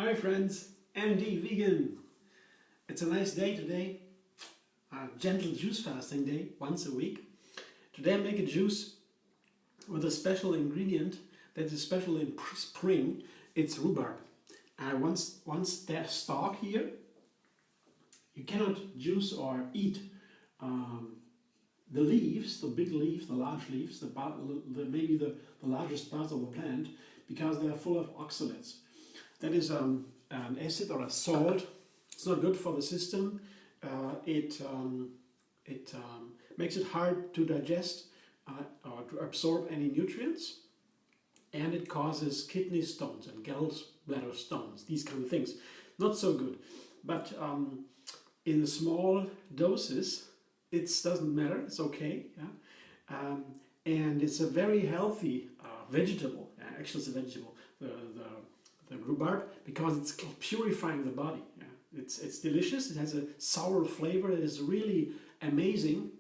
Hi friends, MD Vegan. It's a nice day today, a gentle juice fasting day, once a week. Today I make a juice with a special ingredient that is special in spring. It's rhubarb. Once that stalk here, you cannot juice or eat the leaves, the big leaves, the large leaves, maybe the largest parts of the plant, because they are full of oxalates. That is an acid or a salt. It's not good for the system. It makes it hard to digest or to absorb any nutrients, and it causes kidney stones and gallbladder stones, these kind of things. Not so good. But in small doses, it doesn't matter. It's okay. Yeah? And it's a very healthy vegetable. Actually, it's a vegetable. The rhubarb, because it's purifying the body. Yeah. It's delicious. It has a sour flavor that is really amazing.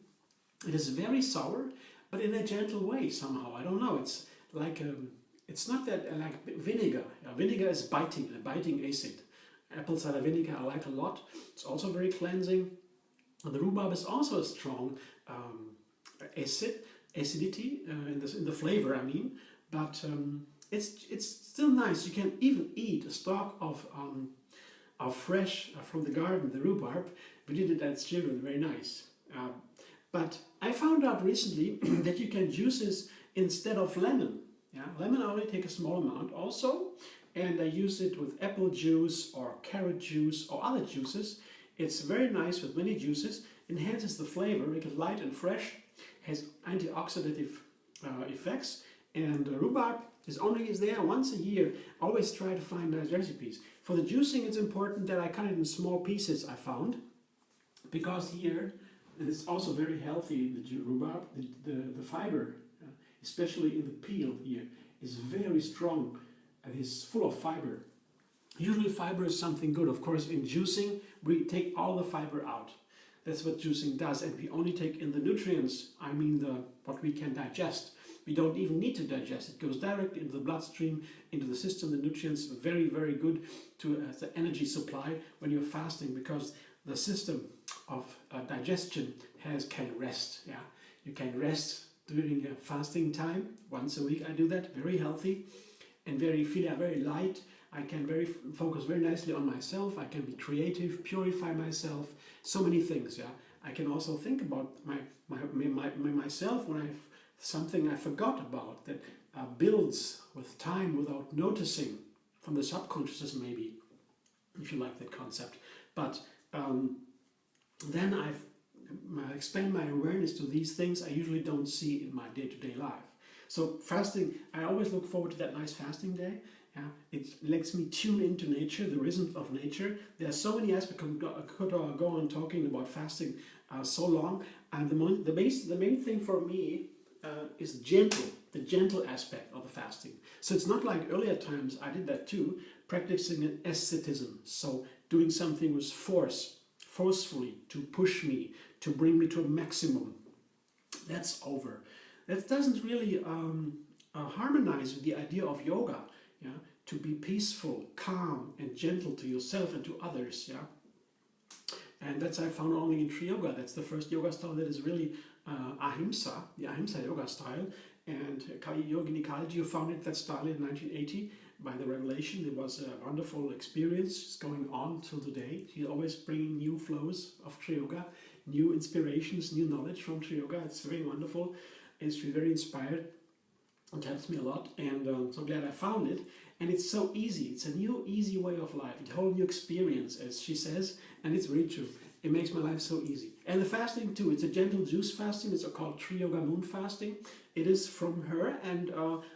It is very sour, but in a gentle way somehow. I don't know. It's like it's not that like vinegar. Vinegar is biting, a biting acid. Apple cider vinegar I like a lot. It's also very cleansing. The rhubarb is also a strong acidity in the flavor. I mean, but it's still nice. You can even eat a stalk of fresh from the garden, the rhubarb. We did it as children, very nice. But I found out recently that you can juice this instead of lemon. Yeah, lemon I only take a small amount also, and I use it with apple juice or carrot juice or other juices. It's very nice with many juices, enhances the flavor, makes it light and fresh, has antioxidative effects, and rhubarb is there once a year. Always try to find nice recipes. For the juicing, it's important that I cut it in small pieces, I found, because here, and it's also very healthy, the rhubarb, the fiber, especially in the peel here, is very strong and is full of fiber. Usually fiber is something good. Of course, in juicing, we take all the fiber out. That's what juicing does, and we only take in the nutrients, I mean what we can digest. We don't even need to digest. It goes direct into the bloodstream, into the system. The nutrients are very, very good to the energy supply when you're fasting, because the system of digestion can rest. Yeah, you can rest during a fasting time. Once a week I do that. Very healthy and feel very light. I can focus very nicely on myself. I can be creative, purify myself. So many things. Yeah, I can also think about myself when something I forgot about that builds with time without noticing, from the subconscious maybe, if you like that concept. But then I expand my awareness to these things I usually don't see in my day-to-day life. So fasting, I always look forward to that nice fasting day. Yeah, it lets me tune into nature, the rhythm of nature. There are so many aspects. I could go on talking about fasting so long. And the main thing for me is the gentle aspect of the fasting. So it's not like earlier times, I did that too, practicing an asceticism. So doing something with forcefully, to push me, to bring me to a maximum. That's over. That doesn't really harmonize with the idea of yoga. Yeah, to be peaceful, calm, and gentle to yourself and to others. Yeah, and that's I found only in Tree Yoga. That's the first yoga style that is really ahimsa, the ahimsa yoga style. And Yogini Kalaji founded that style in 1980 by the revelation. It was a wonderful experience. It's going on till today. She's always bringing new flows of Tree Yoga, new inspirations, new knowledge from Tree Yoga. It's very wonderful. It's very inspired. It helps me a lot, and I'm so glad I found it. And it's so easy. It's a new, easy way of life. It's a whole new experience, as she says, and it's very true. It makes my life so easy. And the fasting too. It's a gentle juice fasting. It's called Tree Yoga Moon fasting. It is from her, and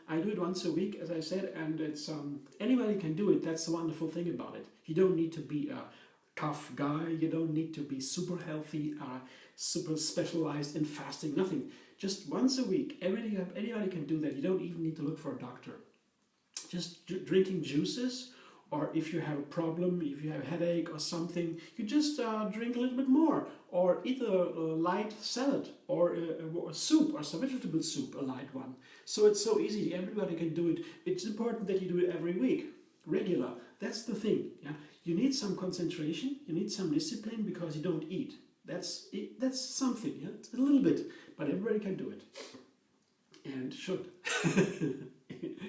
I do it once a week, as I said. And it's anybody can do it. That's the wonderful thing about it. You don't need to be a tough guy. You don't need to be super healthy, super specialized in fasting. Nothing. Just once a week, anybody can do that. You don't even need to look for a doctor. Just drinking juices, or if you have a problem, if you have a headache or something, you just drink a little bit more, or eat a light salad, or a soup, or some vegetable soup, a light one. So it's so easy, everybody can do it. It's important that you do it every week. regular. That's the thing. Yeah, you need some concentration, you need some discipline because you don't eat. That's it, that's something. Yeah? It's a little bit, but everybody can do it and should.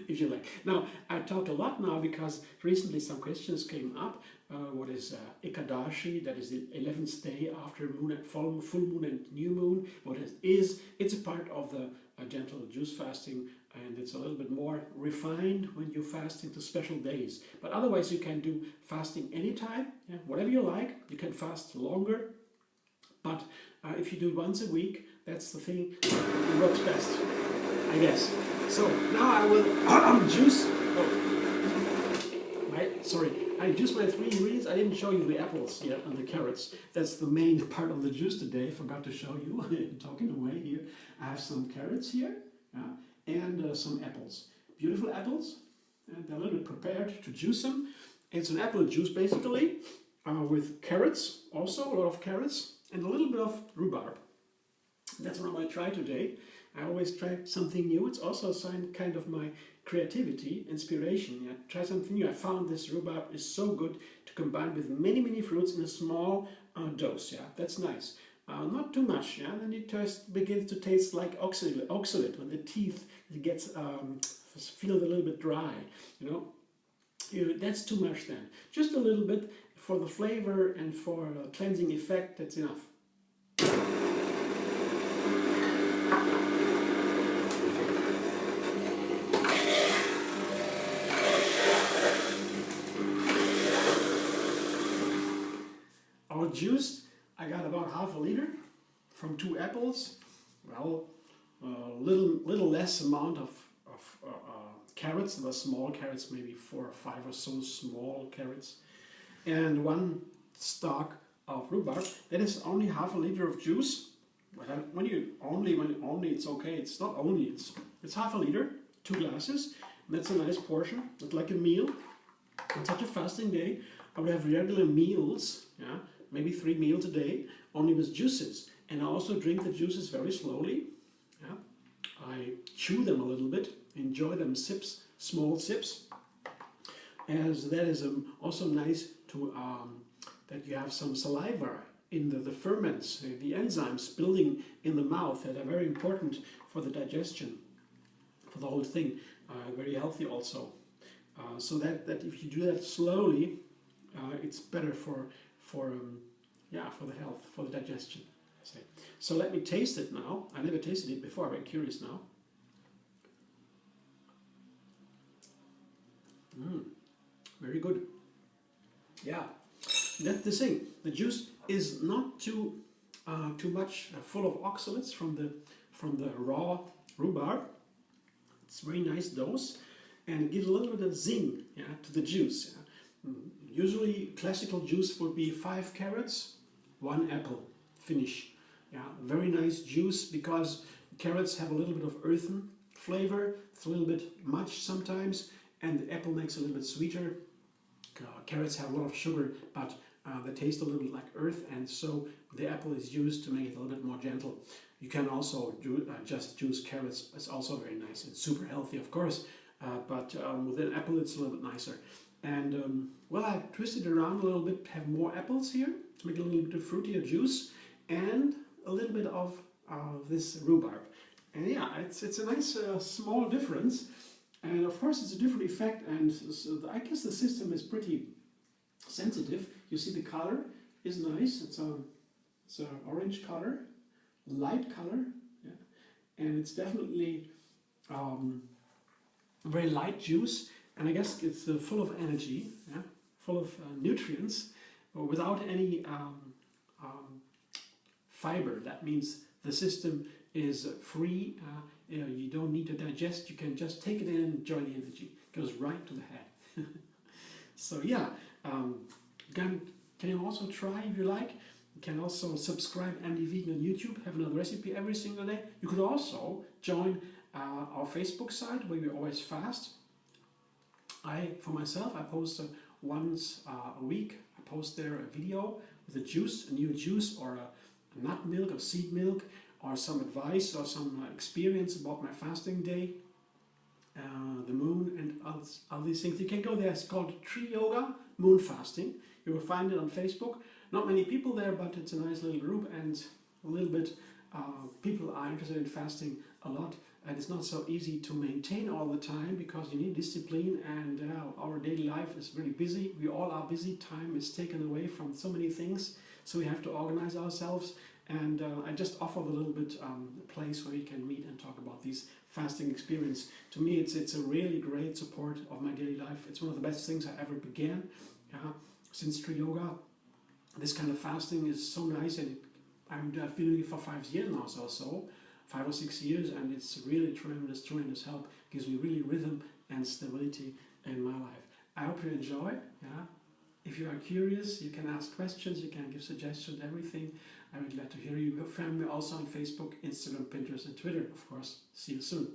If you like. Now, I talk a lot now because recently some questions came up. What is Ekadashi? That is the 11th day after moon and full moon and new moon. What it is? It's a part of the gentle juice fasting, and it's a little bit more refined when you fast into special days. But otherwise, you can do fasting anytime, yeah? Whatever you like. You can fast longer, but if you do it once a week, that's the thing. It works best, I guess. So now I will juice. I juiced my 3 ingredients. I didn't show you the apples yet and the carrots. That's the main part of the juice today. Forgot to show you. Talking away here. I have some carrots here, and some apples. Beautiful apples, and they're a little bit prepared to juice them. It's an apple juice basically, with carrots. Also a lot of carrots and a little bit of rhubarb. That's what I might try today. I always try something new. It's also a sign kind of my creativity, inspiration. Yeah, try something new. I found this rhubarb is so good to combine with many, many fruits in a small dose. Yeah, that's nice. Not too much. Yeah, then it just begins to taste like oxalate when the teeth gets feel a little bit dry. You know, that's too much. Then just a little bit for the flavor and for cleansing effect. That's enough. Our juice, I got about half a liter from 2 apples. Well, a little less amount of carrots. There were small carrots, maybe 4 or 5 or so small carrots, and 1 stalk of rhubarb. That is only half a liter of juice. When only, it's okay. It's not only. It's half a liter, 2 glasses. And that's a nice portion. It's like a meal. On such a fasting day, I would have regular meals. Yeah. Maybe 3 meals a day, only with juices. And I also drink the juices very slowly. Yeah. I chew them a little bit, enjoy them sips, small sips. As that is also nice to that you have some saliva in the ferments, the enzymes building in the mouth that are very important for the digestion, for the whole thing. Very healthy also. So that if you do that slowly, it's better for the health, for the digestion. So let me taste it now. I never tasted it before. I'm very curious now. Very good. Yeah, that's the thing. The juice is not too much full of oxalates from the raw rhubarb. It's a very nice dose, and it gives a little bit of zing, yeah, to the juice. Yeah. Usually classical juice would be 5 carrots, 1 apple, finish. Yeah, very nice juice because carrots have a little bit of earthen flavor. It's a little bit much sometimes, and the apple makes it a little bit sweeter. Carrots have a lot of sugar, but they taste a little bit like earth, and so the apple is used to make it a little bit more gentle. You can also just juice carrots. It's also very nice. It's super healthy, of course, but with an apple it's a little bit nicer. And well, I twisted around a little bit, have more apples here to make a little bit of fruitier juice, and a little bit of this rhubarb. And yeah, it's a nice small difference, and of course it's a different effect. And so I guess the system is pretty sensitive. You see the color is nice. It's an orange color, light color, yeah, and it's definitely a very light juice. And I guess it's full of energy, yeah? Full of nutrients, without any fiber. That means the system is free. You don't need to digest. You can just take it in and enjoy the energy. It goes right to the head. So yeah, can you also try if you like. You can also subscribe MD Vegan on YouTube. Have another recipe every single day. You could also join our Facebook site where we always fast. For myself, I post once a week. I post there a video with a juice, a new juice, or a nut milk or seed milk, or some advice or some experience about my fasting day. the moon and all these things. You can go there. It's called Tree Yoga Moon Fasting. You will find it on Facebook. Not many people there, but it's a nice little group, and a little bit people are interested in fasting a lot. And it's not so easy to maintain all the time because you need discipline, and our daily life is really busy. We all are busy. Time is taken away from so many things, so we have to organize ourselves. And I just offer a little bit a place where we can meet and talk about these fasting experience. To me, it's a really great support of my daily life. It's one of the best things I ever began since Tree Yoga. This kind of fasting is so nice, and I'm doing it for 5 years now, so 5 or 6 years, and it's really tremendous help. It gives me really rhythm and stability in my life. I hope you enjoy. If you are curious, you can ask questions, you can give suggestions, everything. I would glad to hear you. Find me also on Facebook, Instagram, Pinterest, and Twitter, of course. See you soon.